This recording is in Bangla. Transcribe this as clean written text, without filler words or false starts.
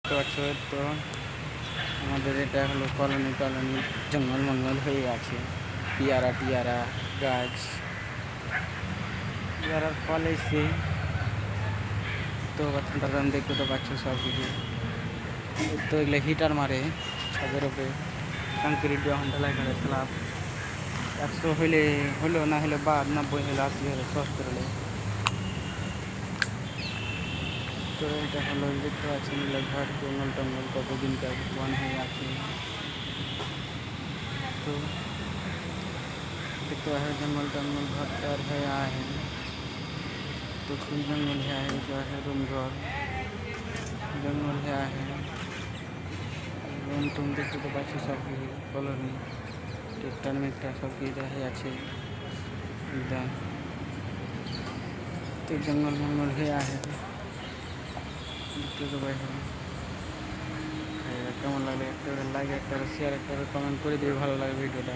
দেখতে পাচ্ছ তো আমাদের এটা হলো কলোনি জঙ্গল মঙ্গল হয়ে আছে। পিয়ারা টিয়ারা গাছ, পিয়ারার ফল এসে তো ঠান্ডা দাম দেখতে তো পাচ্ছ সব কিছু। তো এগুলো হিটার মারে ছাদের উপরে কংক্রিট দেওয়া ঢালাই করে স্ল্যাব 100 হইলেও না হলে বা 90 হলে 80 হলে 70 হলে। তো এটা হলো দেখতে পাচ্ছেন ঘর জঙ্গল টঙ্গল কতদিনকার বন হয়ে আছে। তো देखते है जंगल टंगल घर टार है आहे तो फुल जंगल है जो है रूम घर जंगल है आहे रूम तुम देखते तो पाচ্ছ सब कॉलोनी ट्रैक्टर में सब की रहे अच्छे एकदम। तो जंगल मंगल है आहे देखते तो भाई কেমন লাগলে একটা লাইক একটা শেয়ার একটা কমেন্ট করে দিবে ভালো লাগে ভিডিওটা।